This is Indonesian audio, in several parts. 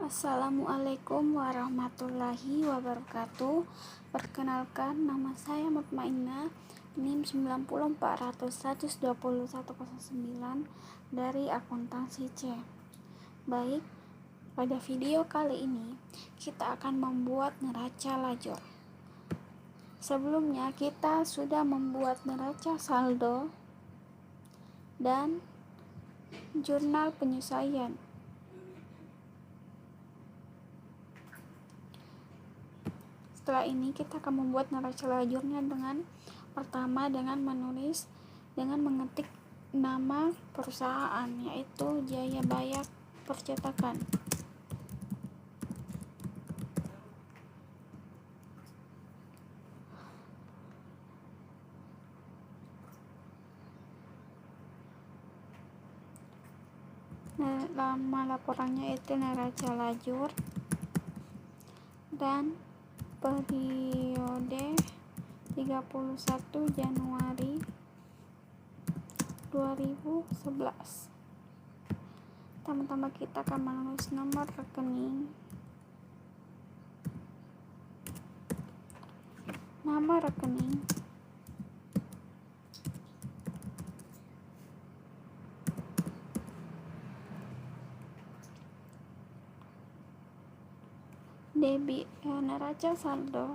Assalamualaikum warahmatullahi wabarakatuh. Perkenalkan, nama saya Mutmainnah, NIM 90400120109 dari akuntansi C. Baik, pada video kali ini kita akan membuat neraca lajur. Sebelumnya kita sudah membuat neraca saldo dan jurnal penyesuaian. Setelah ini kita akan membuat neraca lajurnya pertama dengan mengetik nama perusahaan, yaitu Jayabaya Percetakan. Nama laporannya itu neraca lajur dan periode 31 Januari 2011. Pertama-tama kita akan menulis nomor rekening, neraca saldo,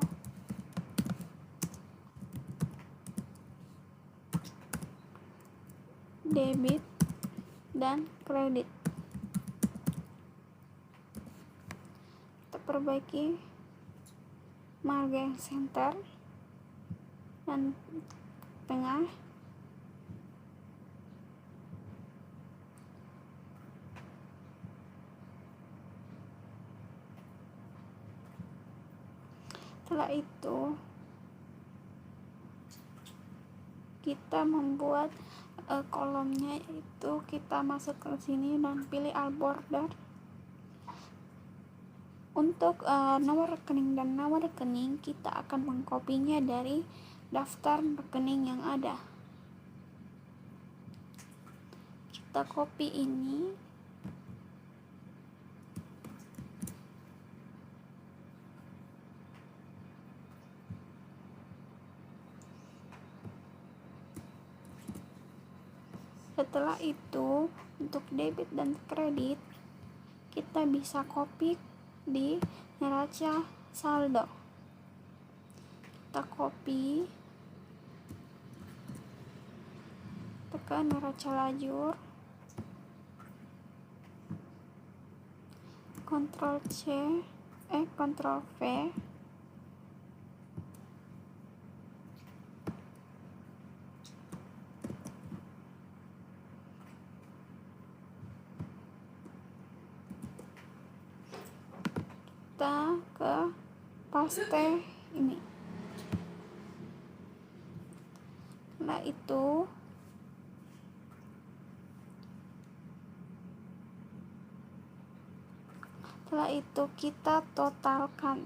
debit dan kredit. Kita perbaiki marga yang center dan tengah. Setelah itu kita membuat kolomnya, itu kita masuk ke sini dan pilih all border. Untuk nomor rekening dan nama rekening kita akan mengkopinya dari daftar rekening yang ada. Kita copy ini, setelah itu untuk debit dan kredit kita bisa copy di neraca saldo. Kita copy, tekan neraca lajur, Ctrl V, kita ke paste ini. Setelah itu kita totalkan.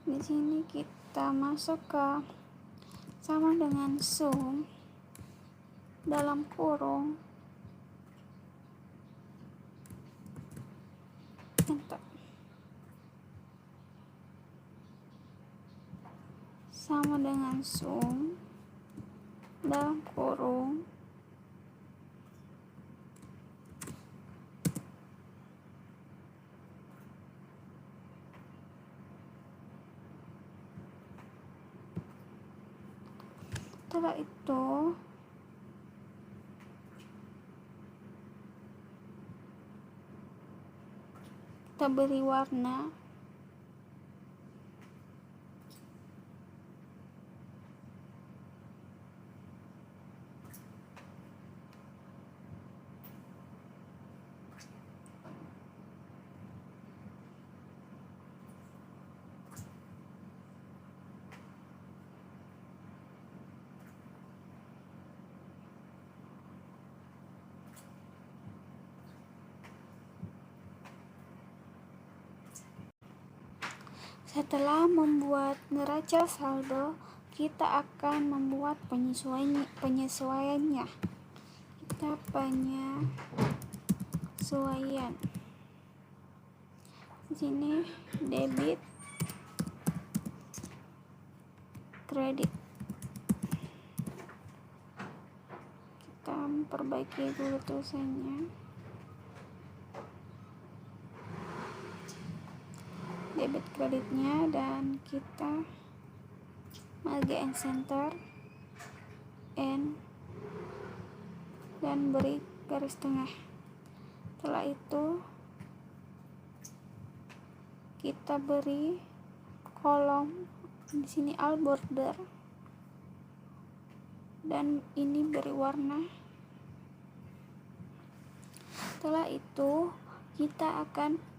Di sini kita masuk ke sama dengan sum dalam kurung, enter, sama dengan sum dalam kurung setelah itu kita beri warna. Setelah membuat neraca saldo, kita akan membuat penyesuaiannya. Penyesuaian. Di sini debit, kredit. Kita memperbaiki dulu tulisannya. Debit kreditnya, dan kita marga and center N dan beri garis tengah. Setelah itu kita beri kolom di sini all border, dan ini beri warna. Setelah itu kita akan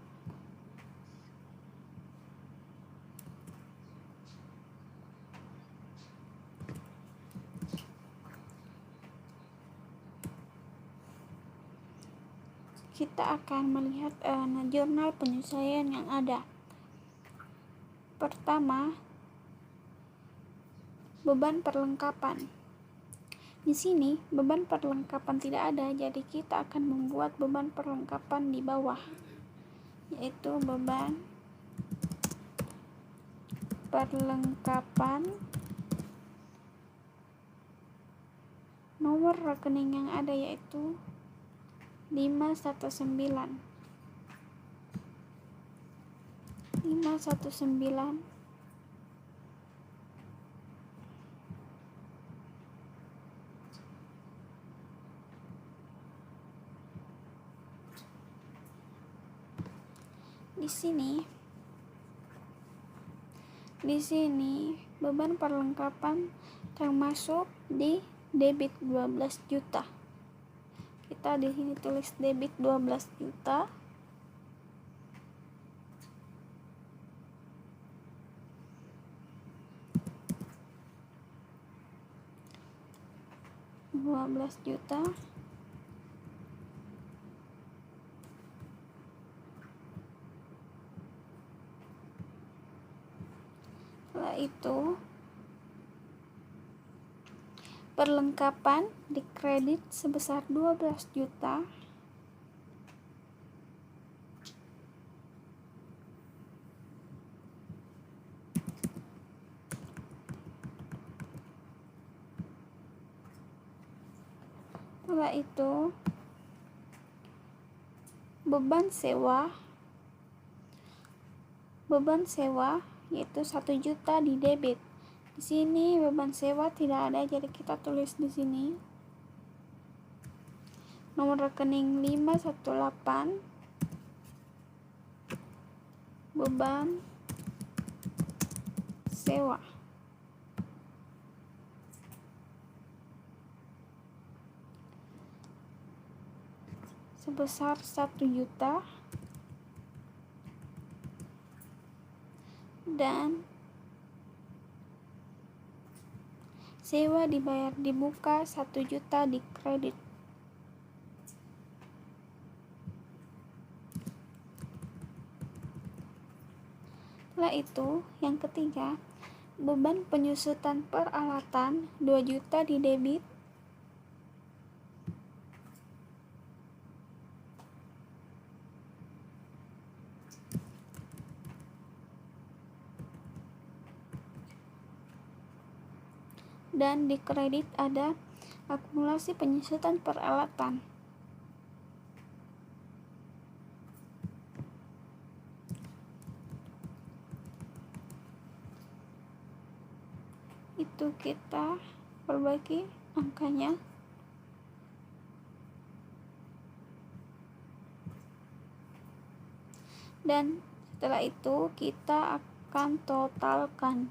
melihat jurnal penyesuaian yang ada. Pertama, beban perlengkapan. Di sini beban perlengkapan tidak ada, jadi kita akan membuat beban perlengkapan di bawah, yaitu beban perlengkapan. Nomor rekening yang ada yaitu 519. Di sini beban perlengkapan termasuk di debit 12 juta. Kita di sini tulis debit 12 juta. Setelah itu perlengkapan dikredit sebesar 12 juta. Setelah itu beban sewa yaitu 1 juta di debit. Di sini beban sewa tidak ada, jadi kita tulis di sini nomor rekening 518, beban sewa. Sebesar 1 juta, dan sewa dibayar di muka, 1 juta di kredit. Setelah itu yang ketiga, beban penyusutan peralatan 2 juta di debit. Dan di kredit ada akumulasi penyusutan peralatan. Itu kita perbaiki angkanya. Dan setelah itu kita akan totalkan.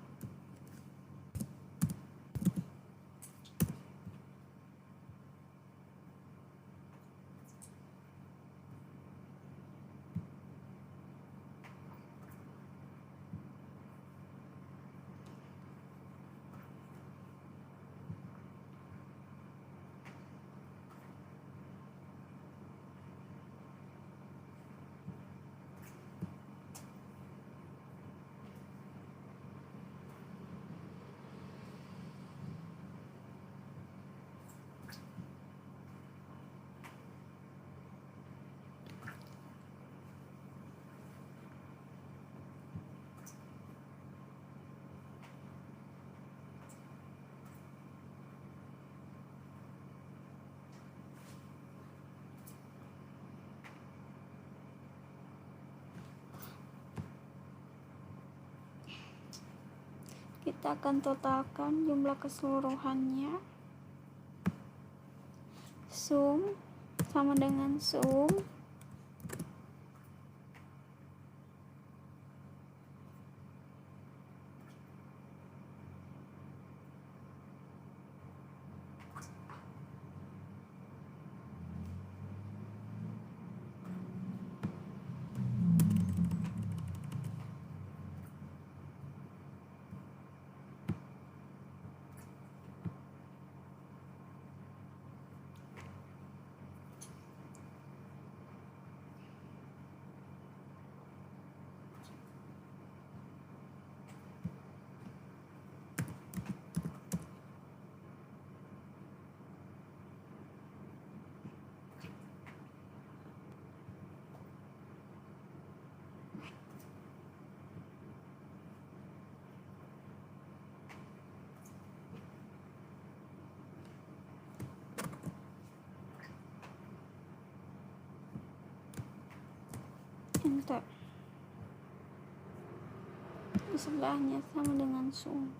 Kita akan totalkan jumlah keseluruhannya. Sum sama dengan sum enter. Di sebelahnya sama dengan sum.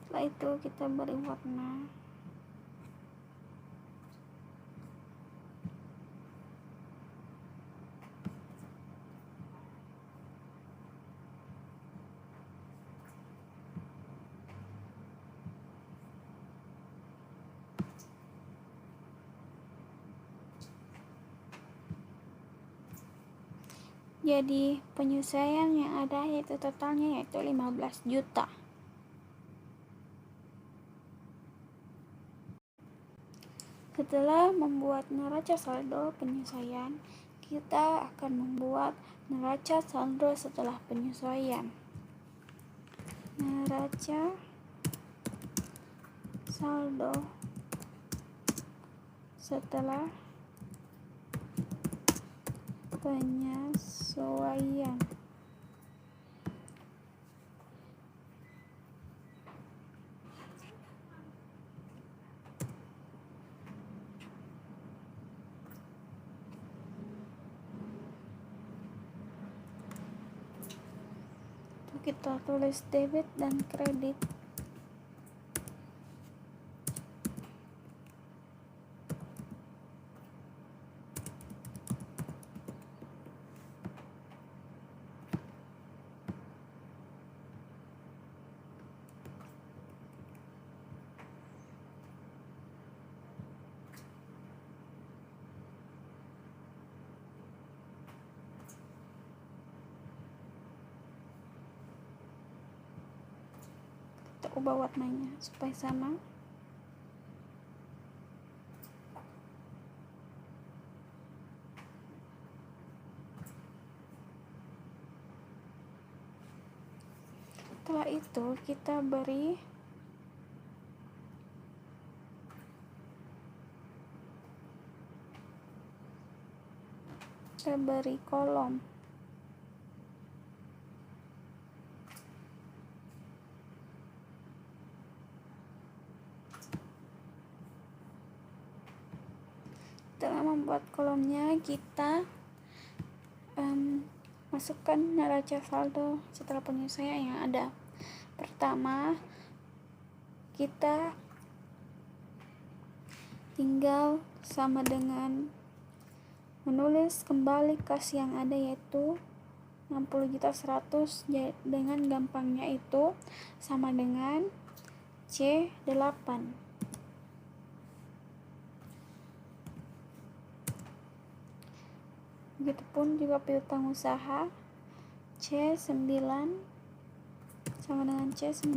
Setelah itu kita beri warna. Jadi penyesuaian yang ada yaitu totalnya yaitu 15 juta. Setelah membuat neraca saldo penyesuaian, kita akan membuat neraca saldo setelah penyesuaian. Neraca saldo setelah penyesuaian. Kita tulis debit dan kredit. Kita ubah warnanya supaya sama. Setelah itu kita beri kolom. Setelah membuat kolomnya, kita masukkan neraca saldo setelah penyesuaian yang ada. Pertama, kita tinggal sama dengan menulis kembali kas yang ada yaitu 60.100.000 dengan gampangnya itu sama dengan C8. Begitupun juga piutang usaha C9 sama dengan C9.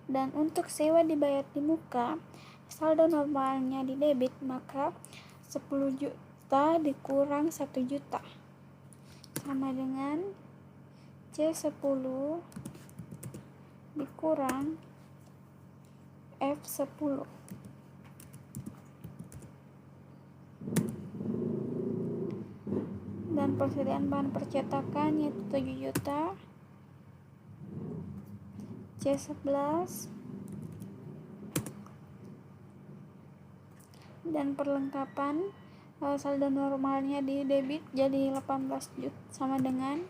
Dan untuk sewa dibayar di muka, saldo normalnya di debit, maka 10 juta dikurang 1 juta sama dengan C10 dikurang F10. Dan persediaan bahan percetakan yaitu 7 juta, C11 dan perlengkapan saldo normalnya di debit jadi 18 juta sama dengan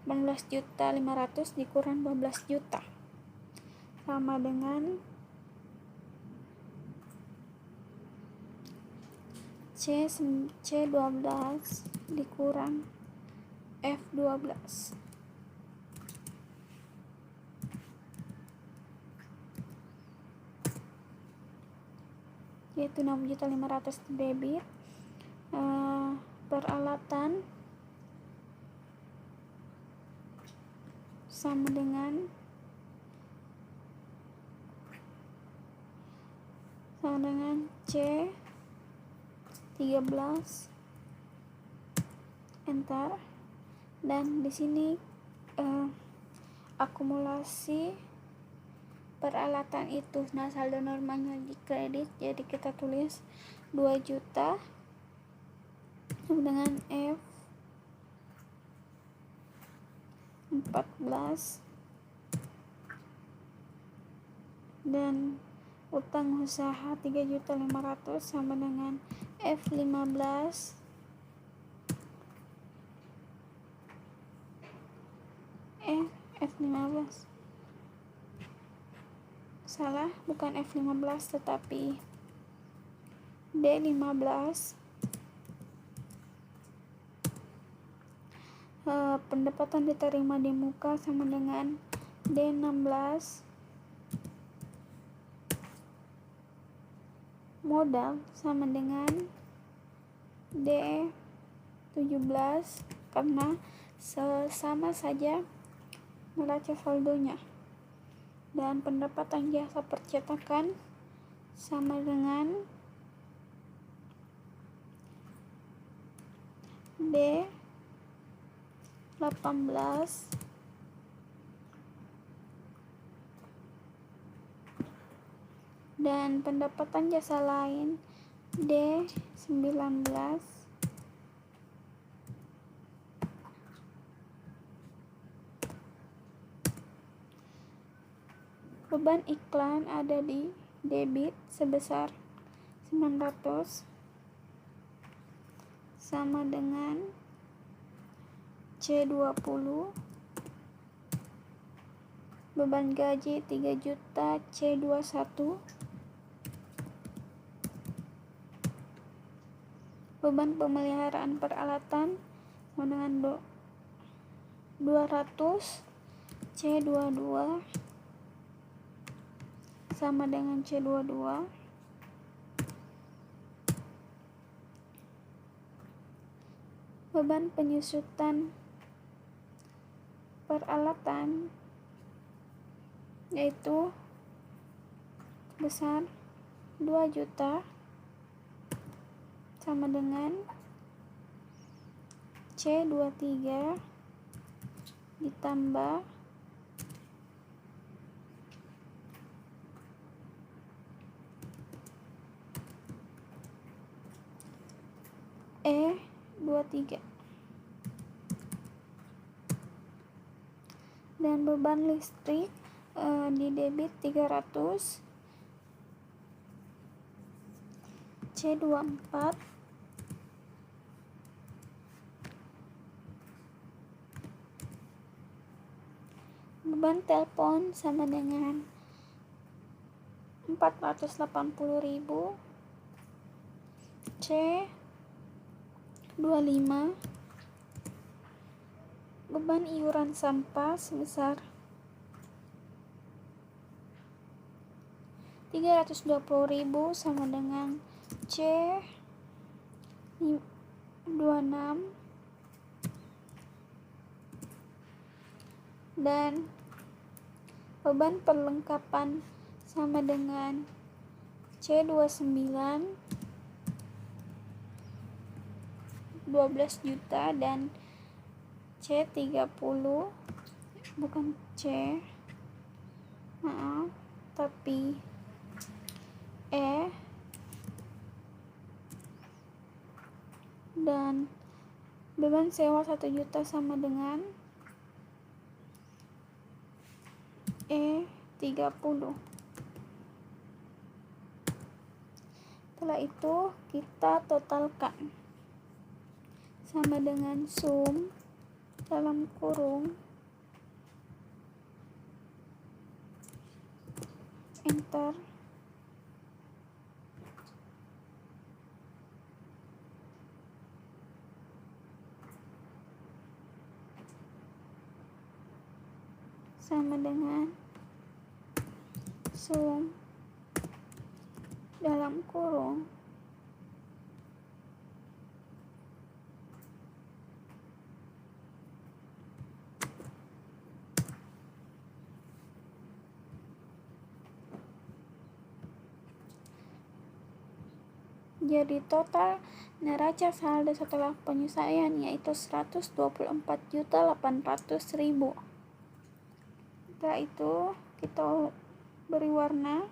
18.500.000 dikurang 12 juta sama dengan C12 dikurang F12, yaitu 6.500.000 debit. Peralatan sama dengan C13, enter, dan di sini akumulasi peralatan itu. Nah, saldo normalnya di kredit, jadi kita tulis 2 juta dengan F14, dan utang usaha 3.500.000 sama dengan F15, F15 salah, bukan F15 tetapi D15. Pendapatan diterima di muka sama dengan D16, modal sama dengan D17 karena sama saja neraca saldonya, dan pendapatan jasa percetakan sama dengan D18, dan pendapatan jasa lain D19. Beban iklan ada di debit sebesar 900 sama dengan C20. Beban gaji 3 juta C21. Beban pemeliharaan peralatan sama dengan 200 C22 sama dengan C22. Beban penyusutan peralatan yaitu besar 2 juta sama dengan C23 ditambah E23, dan beban listrik di debit 300 C24, beban telepon sama dengan 480.000 C25, beban iuran sampah sebesar 320.000 sama dengan C26, dan beban perlengkapan sama dengan C29 12 juta, dan C30 bukan tapi dan beban sewa 1 juta sama dengan E30. Setelah itu kita totalkan, sama dengan sum dalam kurung enter sama dengan sum dalam kurung jadi total neraca saldo setelah penyelesaian yaitu 124.800.000. Setelah itu kita beri warna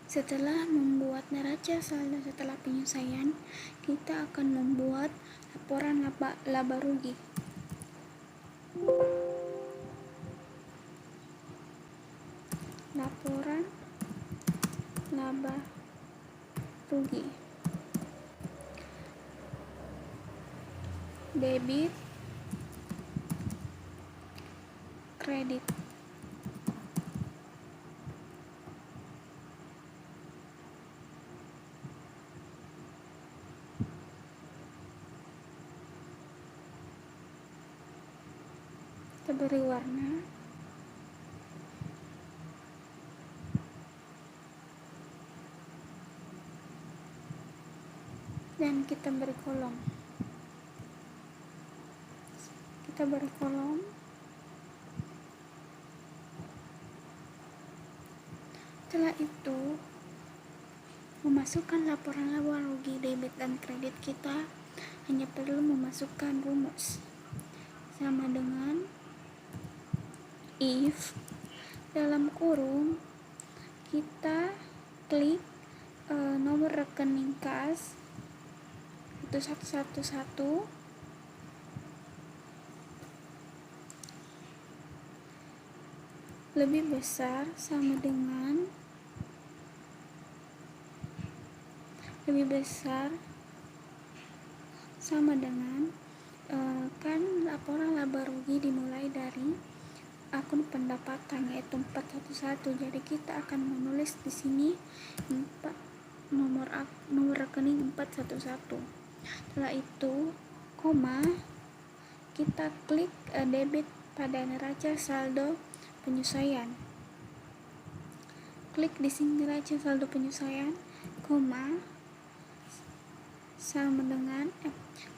Setelah membuat neraca saldo setelah penyelesaian, kita akan membuat laporan laba rugi. Laporan laba rugi. Debit, kredit. Kita beri warna dan kita beri kolom. Setelah itu memasukkan laporan laba rugi debit dan kredit, kita hanya perlu memasukkan rumus sama dengan if dalam kurung kita klik nomor rekening kas itu 111 lebih besar sama dengan kan laporan laba rugi dimulai dari akun pendapatan yaitu 411, jadi kita akan menulis di sini nomor rekening 411. Setelah itu koma, kita klik debit pada neraca saldo penyelesaian. Klik di sini neraca saldo penyelesaian, koma sama dengan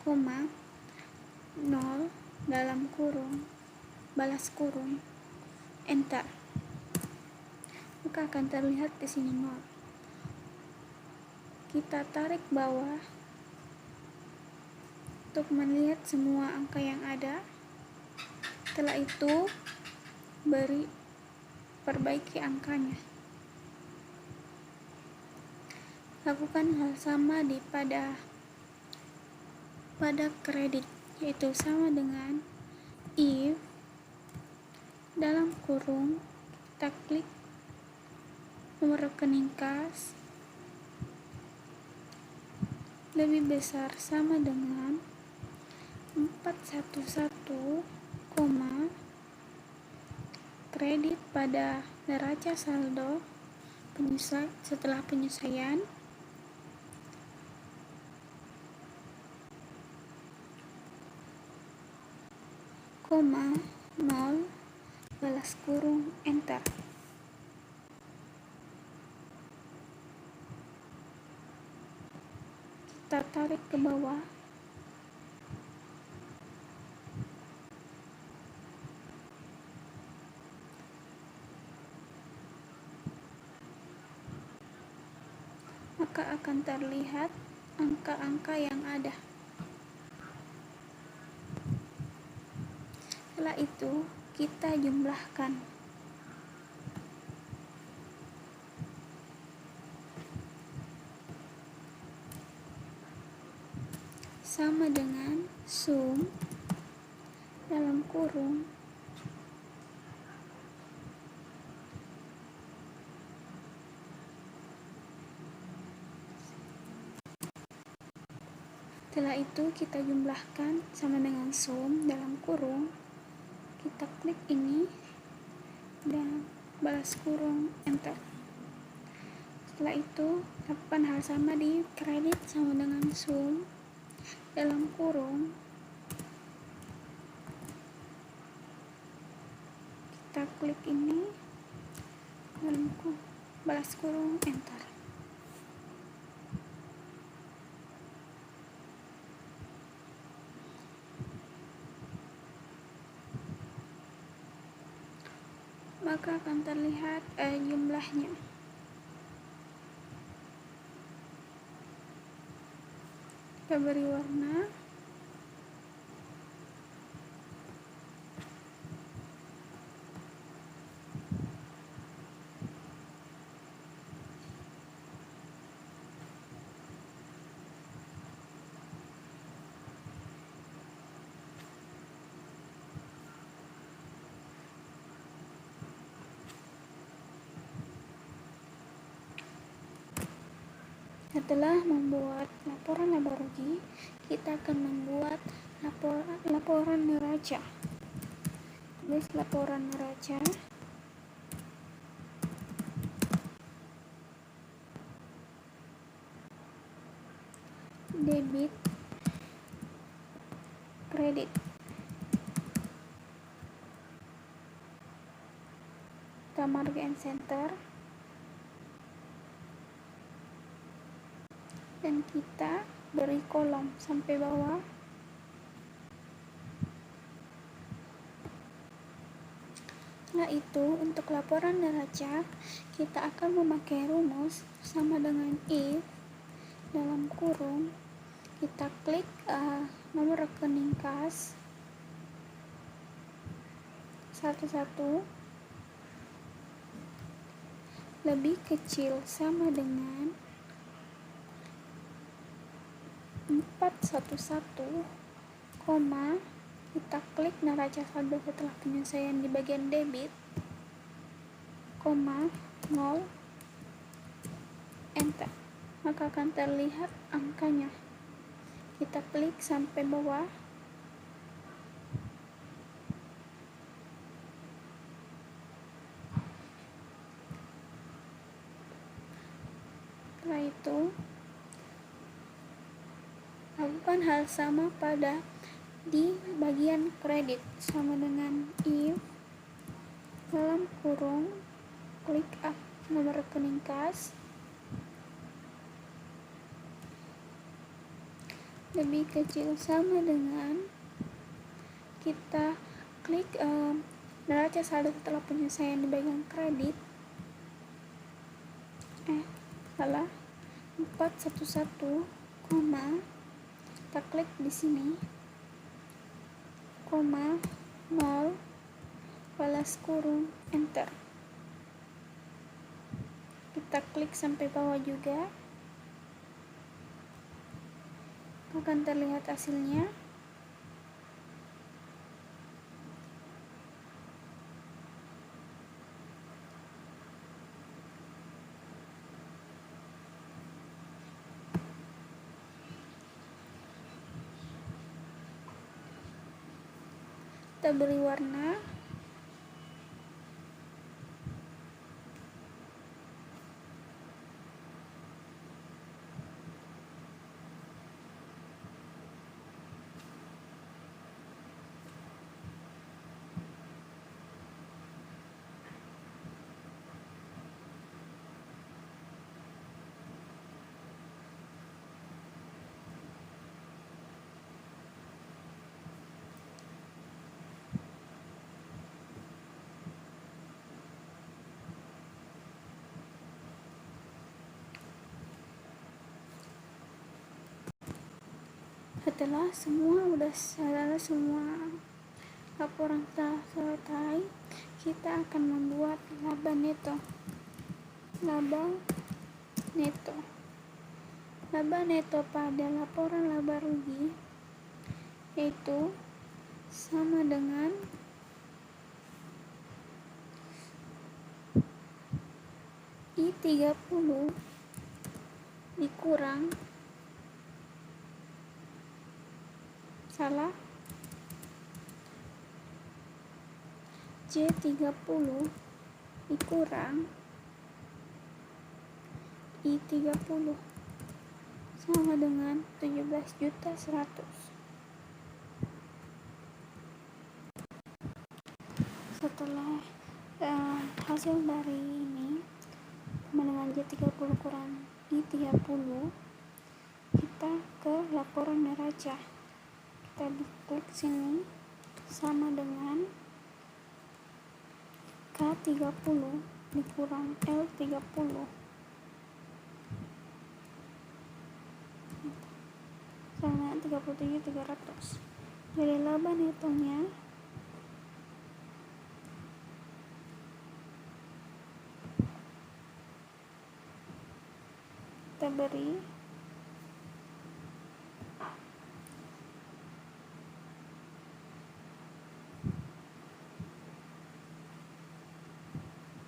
koma 0 dalam kurung balas kurung enter, maka akan terlihat di sini 0. Kita tarik bawah untuk melihat semua angka yang ada. Setelah itu perbaiki angkanya. Lakukan hal sama pada kredit, yaitu sama dengan if dalam kurung kita klik nomor rekening kas lebih besar sama dengan 411, kredit pada neraca saldo setelah penyelesaian koma 0 balas kurung enter. Kita tarik ke bawah maka akan terlihat angka-angka yang ada. Setelah itu kita jumlahkan. Sama dengan sum dalam kurung setelah itu kita jumlahkan sama dengan sum dalam kurung, kita klik ini dan balas kurung enter. Setelah itu lakukan hal sama di kredit sama dengan sum dalam kurung, kita klik ini dalam balas kurung enter. Maka akan terlihat jumlahnya. Kita beri warna. Setelah membuat laporan laba rugi, kita akan membuat laporan neraca. Tulis laporan neraca. Debit, kredit. Kita mark and center. Dan kita beri kolom sampai bawah. Setelah itu untuk laporan neraca kita akan memakai rumus sama dengan if dalam kurung, kita klik nomor rekening kas 11 lebih kecil sama dengan 411, kita klik neraca saldo setelah penyelesaian di bagian debit, 0, enter. Maka akan terlihat angkanya. Kita klik sampai bawah. Setelah itu lakukan hal sama pada di bagian kredit sama dengan if dalam kurung, klik nomor rekening kas lebih kecil sama dengan, kita klik neraca saldo setelah penyelesaian di bagian kredit 411, kita klik di sini, 0, balas kurung enter. Kita klik sampai bawah juga, akan terlihat hasilnya. Kita beri warna. Setelah semua laporan telah selesai, kita akan membuat laba neto. Laba neto pada laporan laba rugi yaitu sama dengan I30 dikurang J30 dikurang I30 sama dengan 17.100.000. Setelah hasil dari ini sama dengan J30 kurang I30, kita ke laporan neraca. Kita diklik sini sama dengan K30 dikurang L30 sama 37.300. Jadi laba netonya kita beri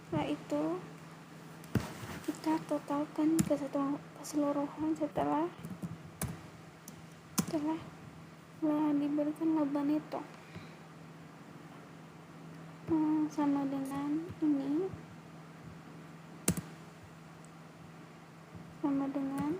setelah itu kita totalkan keseluruhan setelah diberikan laba neto sama dengan ini, sama dengan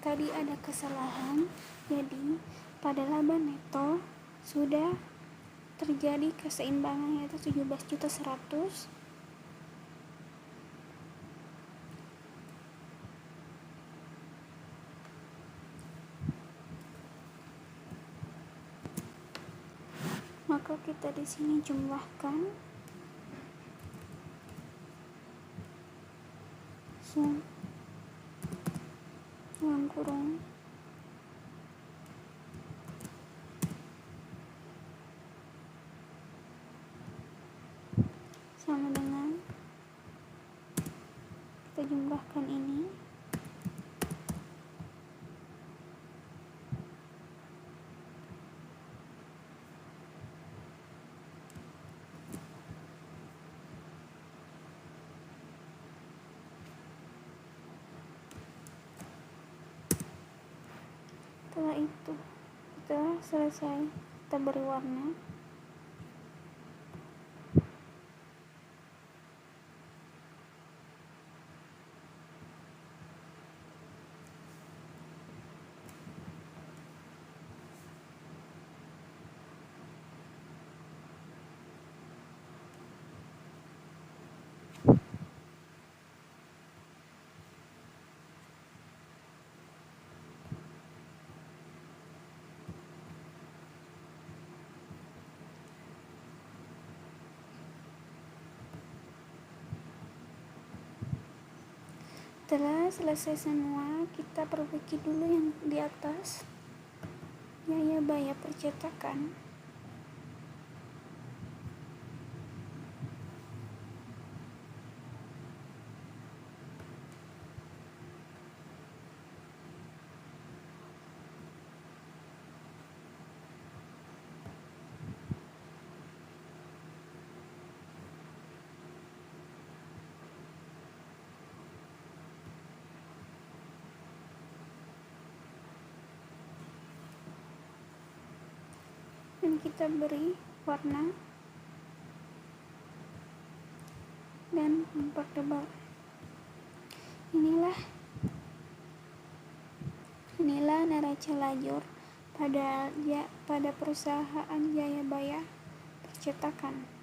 tadi ada kesalahan. Jadi pada laba neto sudah terjadi keseimbangan yaitu 17.100.000. Maka kita di sini jumlahkan dalam kurung sama dengan kita jumlahkan ini setelah itu kita selesai, kita beri warna. Setelah selesai semua, kita perbaiki dulu yang di atas. Jayabaya Percetakan. Dan kita beri warna dan mempertebal. Inilah neraca lajur pada perusahaan Jayabaya Percetakan.